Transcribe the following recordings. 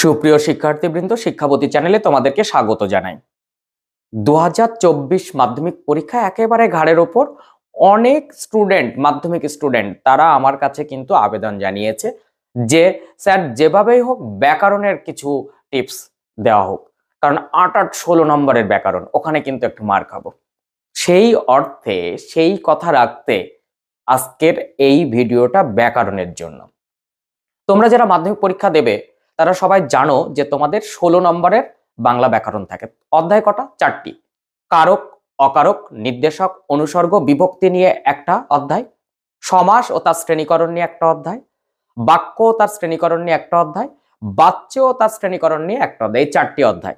সুপ্রিয় শিক্ষার্থীবৃন্দ, শিক্ষাপতি চ্যানেলে তোমাদেরকে স্বাগত জানাই। 2024 মাধ্যমিক পরীক্ষা একেবারে ঘাড়ের ওপর। অনেক স্টুডেন্ট, মাধ্যমিক স্টুডেন্ট, তারা আমার কাছে কিন্তু আবেদন জানিয়েছে যে স্যার যেভাবেই হোক ব্যাকরণের কিছু টিপস দেওয়া হোক, কারণ 8-16 নম্বরের ব্যাকরণ, ওখানে কিন্তু একটু মার খাবো। সেই অর্থে, সেই কথা রাখতে আজকের এই ভিডিওটা ব্যাকরণের জন্য। তোমরা যারা মাধ্যমিক পরীক্ষা দেবে তারা সবাই জানো যে তোমাদের 16 নম্বরের বাংলা ব্যাকরণ থাকে। অধ্যায় কটা? 4টি। কারক, অকারক, নির্দেশক, অনুসর্গ, বিভক্তি নিয়ে একটা অধ্যায়, সমাস ও তার শ্রেণীকরণ নিয়ে একটা অধ্যায়, বাক্য ও তার শ্রেণীকরণ নিয়ে একটা অধ্যায়, বাচ্য ও তার শ্রেণীকরণ নিয়ে একটা অধ্যায়। এই 4টি অধ্যায়।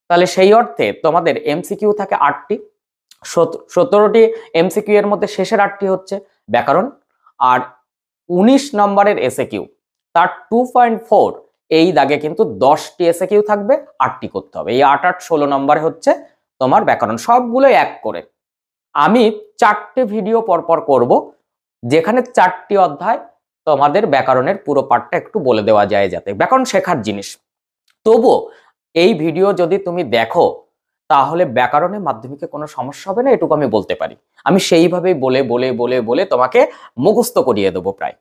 তাহলে সেই অর্থে তোমাদের এমসিকিউ থাকে 8টি। 17টি এমসিকিউ এর মধ্যে শেষের 8টি হচ্ছে ব্যাকরণ, আর 19 নম্বরের এসএকিউ তার 2.4 এই দাগে কিন্তু 10টি এসএকিউ থাকবে, 8টি করতে হবে। এই 8-8-16 নম্বরে হচ্ছে তোমার ব্যাকরণ, সবগুলো এক করে। আমি 4টে ভিডিও পরপর করব, যেখানে 4টি অধ্যায় তোমাদের ব্যাকরণের পুরো পার্টটা একটু বলে দেওয়া যায়, যাতে ব্যাকরণ শেখার জিনিস। তবুও এই ভিডিও যদি তুমি দেখো তাহলে ব্যাকরণে মাধ্যমিকে কোনো সমস্যা হবে না, এটুকু আমি বলতে পারি। আমি সেইভাবেই বলে বলে বলে বলে তোমাকে মুখস্থ করিয়ে দেবো প্রায়।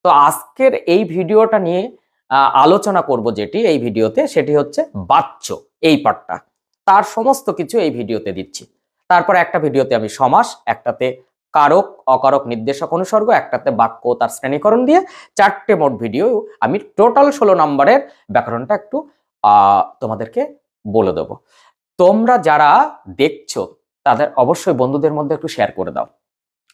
তো আজকের এই ভিডিওটা নিয়ে আলোচনা করব যেটি এই ভিডিওতে, সেটি হচ্ছে বাচ্য, এই পার্টটা। তার সমস্ত কিছু এই ভিডিওতে দিচ্ছি। তারপর একটা ভিডিওতে আমি সমাস, একটাতে কারক, অকারক, নির্দেশক, অনুসর্গ, একটাতে বাক্য তার শ্রেণীকরণ দিয়ে 4টে মোট ভিডিও আমি টোটাল 16 নম্বরের ব্যাকরণটা একটু তোমাদেরকে বলে দেবো। তোমরা যারা দেখছো তাদের অবশ্যই বন্ধুদের মধ্যে একটু শেয়ার করে দাও।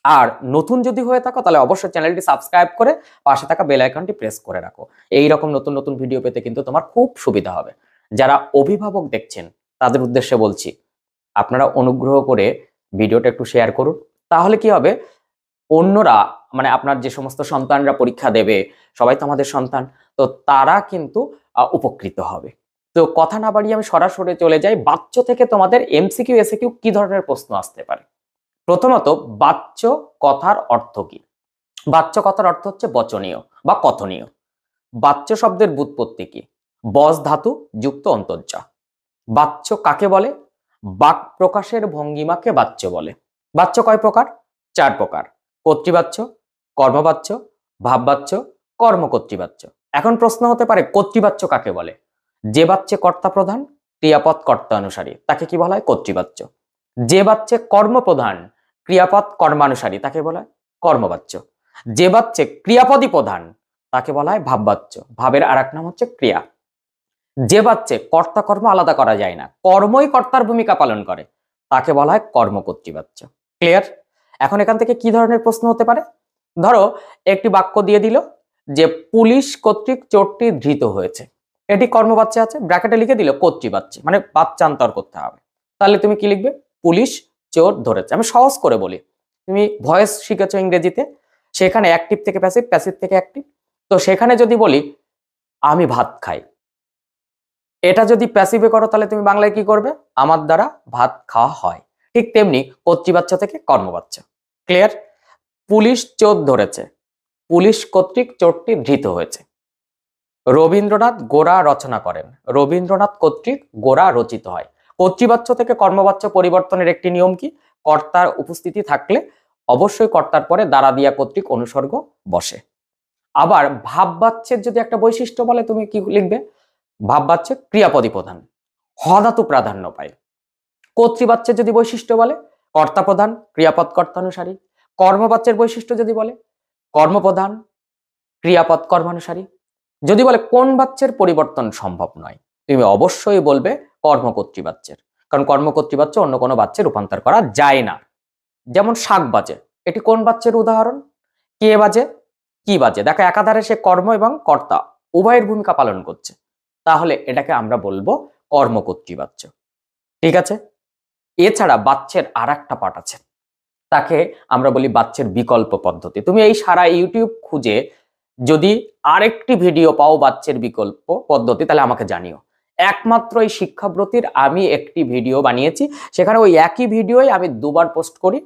আর নতুন যদি হয়ে থাকো তাহলে অবশ্যই চ্যানেলটি সাবস্ক্রাইব করে পাশে থাকা বেল আইকনটি প্রেস করে রাখো। এই রকম নতুন নতুন ভিডিও পেতে কিন্তু তোমার খুব সুবিধা হবে। যারা অভিভাবক দেখছেন তাদের উদ্দেশ্যে বলছি, আপনারা অনুগ্রহ করে ভিডিওটা একটু শেয়ার করুন। তাহলে কি হবে, অন্যরা, মানে আপনার যে সমস্ত সন্তানরা পরীক্ষা দেবে, সবাই তো আমাদের সন্তান, তো তারা কিন্তু উপকৃত হবে। তো কথা না বাড়িয়ে আমি সরাসরি চলে যাই, বাচ্চ থেকে তোমাদের এমসিকিউ এসএকিউ কি ধরনের প্রশ্ন আসতে পারে। প্রথমত, বাচ্য কথার অর্থ কি? বাচ্য কথার অর্থ হচ্ছে বচনীয় বা কথনীয়। বাচ্য শব্দের ব্যুৎপত্তি কি? বস ধাতু যুক্ত অন্তর্য। বাচ্য কাকে বলে? বাক প্রকাশের ভঙ্গিমাকে বাচ্য বলে। বাচ্য কয় প্রকার? 4 প্রকার। কর্তৃবাচ্য, কর্মবাচ্য, ভাববাচ্য, কর্মকর্তৃবাচ্য। এখন প্রশ্ন হতে পারে কর্তৃবাচ্য কাকে বলে? যে বাচ্চে কর্তা প্রধান, ক্রিয়াপদ কর্তা অনুসারী, তাকে কি বলা হয়? কর্তৃবাচ্য। যে বাচ্চে কর্ম প্রধান, ক্রিয়াপদ কর্মানুসারী, তাকে বলা হয় কর্মবাচ্য। যে বাচ্চে ক্রিয়াপদই প্রধান তাকে বলা হয় ভাববাচ্য। ভাবের আরেক নাম হচ্ছে ক্রিয়া। যে বাচ্চে কর্তা কর্ম আলাদা করা যায় না, কর্মই কর্তার ভূমিকা পালন করে, তাকে বলা হয় কর্মকর্তৃবাচ্য। ক্লিয়ার? এখন এখান থেকে কি ধরনের প্রশ্ন হতে পারে? ধরো একটি বাক্য দিয়ে দিল যে পুলিশ কর্তৃক চোরটি ধৃত হয়েছে, এটি কর্মবাচ্যে আছে, ব্র্যাকেটে লিখে দিল কর্তৃবাচ্যে, মানে বাচ্যান্তর করতে হবে। তাহলে তুমি কি লিখবে? পুলিশ চোর ধরেছে। আমি সহজ করে বলি, তুমি ভয়েস শিখেছো ইংরেজিতে, সেখানে অ্যাক্টিভ থেকে প্যাসিভ, প্যাসিভ থেকে অ্যাক্টিভ। তো সেখানে যদি বলি আমি ভাত খাই, এটা যদি প্যাসিভে করো তাহলে তুমি বাংলায় কি করবে? আমার দ্বারা ভাত খাওয়া হয়। ঠিক তেমনি কর্তৃবাচ্য থেকে কর্মবাচ্য। ক্লিয়ার? পুলিশ চোর ধরেছে, পুলিশ কর্তৃক চোরটি ধৃত হয়েছে। রবীন্দ্রনাথ গোরা রচনা করেন, রবীন্দ্রনাথ কর্তৃক গোরা রচিত হয়। কর্তৃবাচ্য থেকে কর্মবাচ্য পরিবর্তনের একটি নিয়ম কি? কর্তার উপস্থিতি থাকলে অবশ্যই কর্তার পরে দ্বারা দিয়া কর্তৃক অনুসর্গ বসে। আবার ভাববাচ্যের যদি একটা বৈশিষ্ট্য বলে, তুমি কি লিখবে? ভাববাচ্যে ক্রিয়াপদই প্রধান, হ ধাতু প্রাধান্য পায়। কর্তৃবাচ্যের যদি বৈশিষ্ট্য বলে কর্তা প্রধান, ক্রিয়াপদ কর্তানুসারী। কর্মবাচ্যের বৈশিষ্ট্য যদি বলে কর্মপ্রধান, ক্রিয়াপদ কর্মানুসারী। যদি বলে কোন বাচ্যের পরিবর্তন সম্ভব নয়, তুমি অবশ্যই বলবে কর্মকর্তৃবাচ্যের, কারণ কর্মকর্তৃবাচ্য অন্য কোনো বাচ্যে রূপান্তর করা যায় না। যেমন শাক বাজে, এটি কোন বাচ্যের উদাহরণ? কে বাজে, কি বাজে। দেখো একাধারে সে কর্ম এবং কর্তা উভয়ের ভূমিকা পালন করছে, তাহলে এটাকে আমরা বলবো কর্মকর্তৃবাচ্য। ঠিক আছে? এছাড়া বাচ্যের আর একটা পার্ট আছে, তাকে আমরা বলি বাচ্যের বিকল্প পদ্ধতি। তুমি এই সারা ইউটিউব খুঁজে যদি আরেকটি ভিডিও পাও বাচ্যের বিকল্প পদ্ধতি, তাহলে আমাকে জানিও। একমাত্র এই শিক্ষাব্রতীর আমি একটি ভিডিও বানিয়েছি, সেখানে ওই একই ভিডিওই আমি দুবার পোস্ট করি,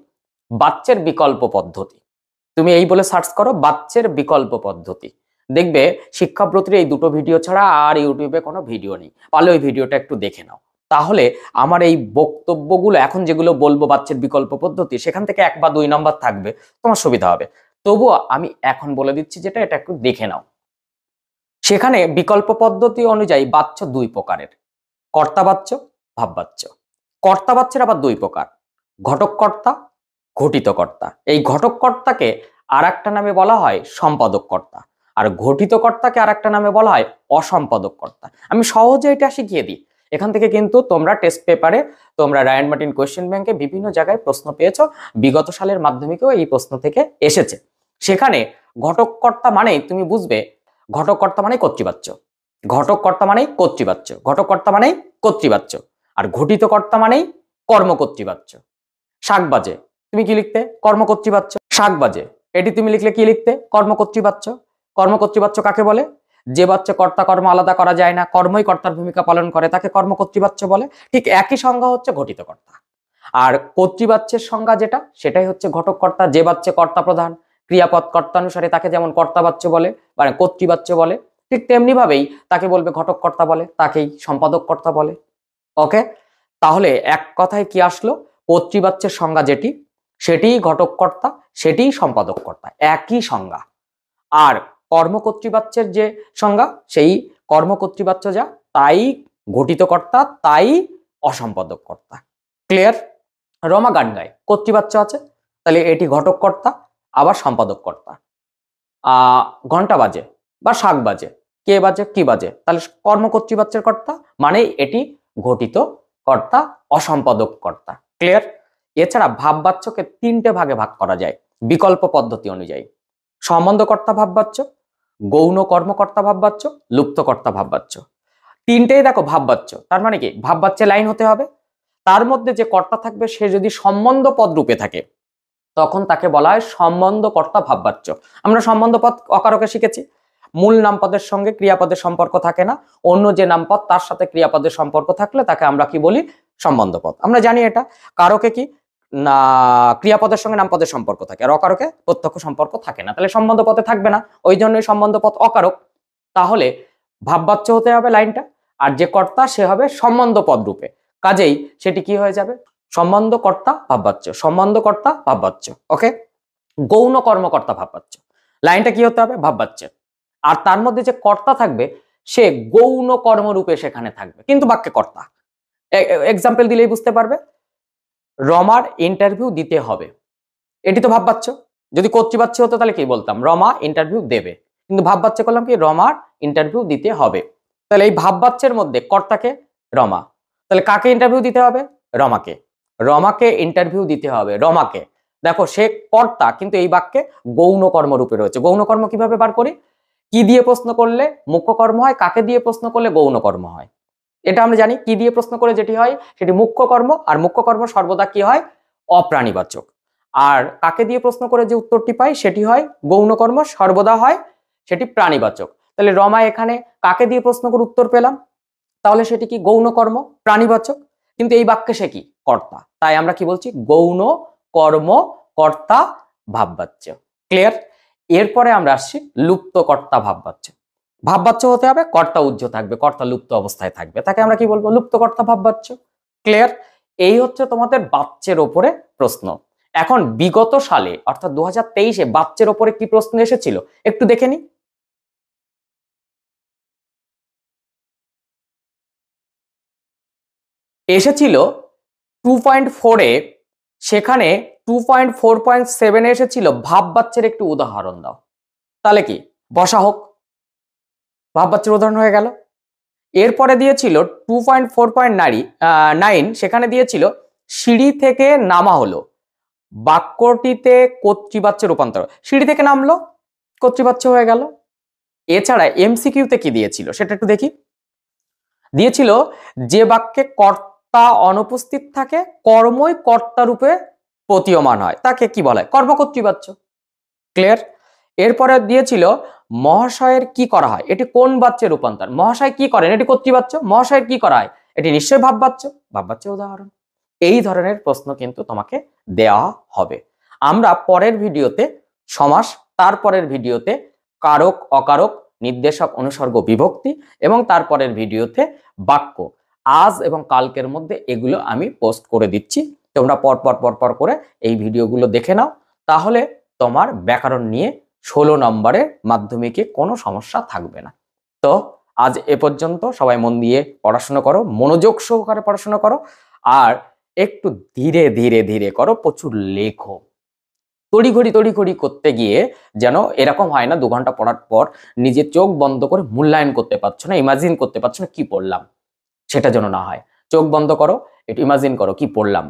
বাচ্যের বিকল্প পদ্ধতি। তুমি এই বলে সার্চ করো বাচ্যের বিকল্প পদ্ধতি, দেখবে শিক্ষাব্রতীর এই দুটো ভিডিও ছাড়া আর ইউটিউবে কোনো ভিডিও নেই, পারলে ওই ভিডিওটা একটু দেখে নাও। তাহলে আমার এই বক্তব্যগুলো এখন যেগুলো বলবো বাচ্চার বিকল্প পদ্ধতি, সেখান থেকে 1 বা 2 নম্বর থাকবে, তোমার সুবিধা হবে। তবুও আমি এখন বলে দিচ্ছি যেটা, এটা একটু দেখে নাও। সেখানে বিকল্প পদ্ধতি অনুযায়ী বাচ্চ 2 প্রকারের, কর্তা বাচ্চ, ভাব বাচ্চ। কর্তা বাচ্চের আবার 2 প্রকার, ঘটক কর্তা, ঘটিত কর্তা। এই ঘটক কর্তাকে আর একটা নামে বলা হয় সম্পাদক কর্তা, আর ঘটিত কর্তাকে আর একটা নামে বলা হয় অসম্পাদক কর্তা। আমি সহজে এটা শিখিয়ে দিই। এখান থেকে কিন্তু তোমরা টেস্ট পেপারে, তোমরা রায়ান মার্টিন কোয়েশ্চেন ব্যাংকে বিভিন্ন জায়গায় প্রশ্ন পেয়েছো, বিগত সালের মাধ্যমিকেও এই প্রশ্ন থেকে এসেছে। সেখানে ঘটক কর্তা মানেই তুমি বুঝবে, ঘটক কর্তা মানে কর্তৃবাচ্য, ঘটক কর্তা মানেই কর্তৃবাচ্য, ঘটক কর্তা মানেই কর্তৃবাচ্য। আর ঘটিত কর্তা মানেই কর্মকর্তৃবাচ্য। শাক বাজে, তুমি কি লিখতে? কর্মকর্তৃবাচ্য। শাক বাজে, এটি তুমি লিখলে কি লিখতে? কর্মকর্তৃবাচ্য। কর্মকর্তৃবাচ্য কাকে বলে? যে বাচ্চা কর্তা কর্ম আলাদা করা যায় না, কর্মই কর্তার ভূমিকা পালন করে, তাকে কর্মকর্তৃবাচ্য বলে। ঠিক একই সংজ্ঞা হচ্ছে ঘটিত কর্তা। আর কর্তৃবাচ্যের সংজ্ঞা যেটা, সেটাই হচ্ছে ঘটক কর্তা। যে বাচ্চা কর্তা প্রধান, ক্রিয়াপদ কর্তানুসারে তাকে যেমন কর্তাবাচ্য বলে, মানে কর্তৃবাচ্য বলে, ঠিক তেমনি ভাবেই তাকে বলবে ঘটক কর্তা বলে, তাকেই সম্পাদক কর্তা বলে। ওকে, তাহলে এক কথায় কি আসলো? কর্তৃবাচ্যের সংজ্ঞা যেটি, সেটিই ঘটক কর্তা, সেটিই সম্পাদক কর্তা, একই সংজ্ঞা। আর কর্মকর্তৃবাচ্যের যে সংজ্ঞা, সেই কর্মকর্তৃবাচ্য যা, তাই ঘটিত কর্তা, তাই অসম্পাদক কর্তা। ক্লিয়ার? রমা গান গায়, কর্তৃবাচ্য আছে, তাহলে এটি ঘটক কর্তা, আবার সম্পাদক কর্তা। ঘন্টা বাজে বা শাক বাজে, কে বাজে, কি বাজে, তাহলে কর্মকর্তৃবাচ্যের কর্তা, মানে এটি ঘটিত কর্তা, অসম্পাদক কর্তা। ক্লিয়ার? এছাড়া ভাববাচ্যকে 3টে ভাগে ভাগ করা যায় বিকল্প পদ্ধতি অনুযায়ী। সম্বন্ধকর্তা ভাববাচ্য, গৌণ কর্মকর্তা ভাববাচ্য, লুপ্তকর্তা ভাববাচ্য। 3টেই দেখো ভাববাচ্য, তার মানে কি ভাববাচ্যে লাইন হতে হবে, তার মধ্যে যে কর্তা থাকবে সে যদি সম্বন্ধ পদ রূপে থাকে, তখন তাকে বলা হয় সম্বন্ধকর্তা ভাববাচ্য। আমরা সম্বন্ধ পদ অকারকে শিখেছি, মূল নামপদের সঙ্গে ক্রিয়াপদের সম্পর্ক থাকে না, অন্য যে নামপদ তার সাথে ক্রিয়াপদের সম্পর্ক থাকলে তাকে আমরা কি বলি? সম্বন্ধ পদ। আমরা জানি এটা। কারকে কি না, ক্রিয়াপদের সঙ্গে নামপদের সম্পর্ক থাকে, আর অকারকে প্রত্যক্ষ সম্পর্ক থাকে না, তাহলে সম্বন্ধ পদে থাকবে না, ওই জন্যই সম্বন্ধ পদ অকারক। তাহলে ভাববাচ্য হতে হবে লাইনটা, আর যে কর্তা সে হবে সম্বন্ধ পদ রূপে, কাজেই সেটি কি হয়ে যাবে? সম্বন্ধকর্তা ভাববাচ্য, সম্বন্ধকর্তা ভাববাচ্য। ওকে, গৌণ কর্মকর্তা ভাববাচ্য, লাইনটা কি হতে হবে? ভাববাচ্যের। আর তার মধ্যে যে কর্তা থাকবে সে গৌণ কর্মরূপে সেখানে থাকবে, কিন্তু বাক্যে কর্তা। এক্সাম্পল দিলেই বুঝতে পারবে। রমার ইন্টারভিউ দিতে হবে, এটি তো ভাববাচ্য। যদি কর্তৃবাচ্য হতো তাহলে কি বলতাম? রমা ইন্টারভিউ দেবে, কিন্তু ভাববাচ্য করলাম কি? রমার ইন্টারভিউ দিতে হবে। তাহলে এই ভাববাচ্যের মধ্যে কর্তাকে রমা, তাহলে কাকে ইন্টারভিউ দিতে হবে? রমাকে। রমাকে ইন্টারভিউ দিতে হবে, রমাকে। দেখো সে কর্তা, কিন্তু এই বাক্যে গৌণ কর্ম রূপে রয়েছে। গৌণ কর্ম কিভাবে বার করি? কি দিয়ে প্রশ্ন করলে মুখ্য কর্ম হয়, কাকে দিয়ে প্রশ্ন করলে গৌণ কর্ম হয়, এটা আমরা জানি। কি দিয়ে প্রশ্ন করে যেটি হয় সেটি মুখ্য কর্ম, আর মুখ্য কর্ম সর্বদা কি হয়? অপ্রাণীবাচক। আর কাকে দিয়ে প্রশ্ন করে যে উত্তরটি পাই সেটি হয় গৌণ কর্ম, সর্বদা হয় সেটি প্রাণীবাচক। তাহলে রমা এখানে কাকে দিয়ে প্রশ্ন করে উত্তর পেলাম, তাহলে সেটি কি? গৌণ কর্ম, প্রাণীবাচক। কিন্তু এই বাক্যে সে কি? কর্তা, তাই আমরা কি বলছি? গৌণ কর্ম কর্তা ভাববাচ্য। ক্লিয়ার? এরপরে আমরা আসছি লুপ্ত কর্তা ভাববাচ্য। ভাববাচ্য হতে হবে, কর্তা উহ্য থাকবে, কর্তা লুপ্ত অবস্থায় থাকবে, তাকে আমরা কি বলবো? লুপ্ত কর্তা ভাববাচ্য। ক্লিয়ার? এই হচ্ছে তোমাদের বাচ্চের ওপরে প্রশ্ন। এখন বিগত সালে অর্থাৎ 2023-এ বাচ্চের ওপরে কি প্রশ্ন এসেছিল একটু দেখে নি। এসেছিল 2.4-এ, সেখানে 2.4.7-এ এসেছিল ভাববাচ্যের একটু উদাহরণ দাও। তাহলে কি বসা হোক, ভাববাচ্যের উদাহরণ হয়ে গেল। এরপরে দিয়েছিল 2.4.9, সেখানে দিয়েছিল সিঁড়ি থেকে নামা হলো, বাক্যটিতে কর্তৃবাচ্যে রূপান্তর। সিঁড়ি থেকে নামলো, কর্তৃবাচ্য হয়ে গেল। এছাড়া এমসিকিউতে কি দিয়েছিল সেটা একটু দেখি। দিয়েছিল যে বাক্যে কর্তা অনুপস্থিত থাকে, কর্মই কর্তা রূপে প্রতীয়মান হয়, তাকে কি বলা হয়? কর্মকর্তৃবাচ্য। ক্লিয়ার? এরপরে দিয়েছিল মহাশয়ের কি করা হয়, এটি কোন বাচ্যের রূপান্তর? মহাশয় কি করেন, এটি কর্তৃবাচ্য। মহাশয়ের কি করা হয়, এটি নিশ্চয়ই ভাববাচ্য, ভাববাচ্যের উদাহরণ। এই ধরনের প্রশ্ন কিন্তু তোমাকে দেওয়া হবে। আমরা পরের ভিডিওতে সমাস, তারপরের ভিডিওতে কারক অকারক, নির্দেশক অনুসর্গ বিভক্তি এবং তারপরের ভিডিওতে বাক্য। আজ এবং কালকের মধ্যে এগুলো আমি পোস্ট করে দিচ্ছি, তোমরা পর করে এই ভিডিওগুলো দেখে নাও, তাহলে তোমার ব্যাকরণ নিয়ে 16 নম্বরের মাধ্যমিকে কোনো সমস্যা থাকবে না। তো আজ এ পর্যন্ত, সবাই মন দিয়ে পড়াশোনা করো, মনোযোগ সহকারে পড়াশোনা করো, আর একটু ধীরে ধীরে ধীরে করো, প্রচুর লেখো। তড়িঘড়ি করতে গিয়ে যেন এরকম হয় না 2 ঘন্টা পড়ার পর নিজে চোখ বন্ধ করে মূল্যায়ন করতে পারছো না, ইমাজিন করতে পারছো না কি পড়লাম, সেটা যেন না হয়। চোখ বন্ধ করো, একটু ইমাজিন করো কি পড়লাম,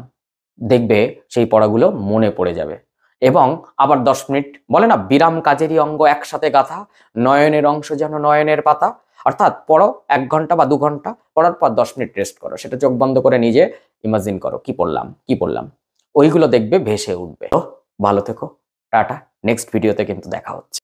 দেখবে সেই পড়াগুলো মনে পড়ে যাবে। এবং আবার 10 মিনিট বলে না, বিরাম কাজেরই অঙ্গ একসাথে গাথা, নয়নের অংশ যেন নয়নের পাতা, অর্থাৎ পড়ো 1 ঘন্টা বা 2 ঘন্টা, পড়ার পর 10 মিনিট রেস্ট করো, সেটা চোখ বন্ধ করে নিজে ইমাজিন করো কি পড়লাম, ওইগুলো দেখবে ভেসে উঠবে। তো ভালো থেকো, টাটা, নেক্সট ভিডিওতে কিন্তু দেখা হচ্ছে।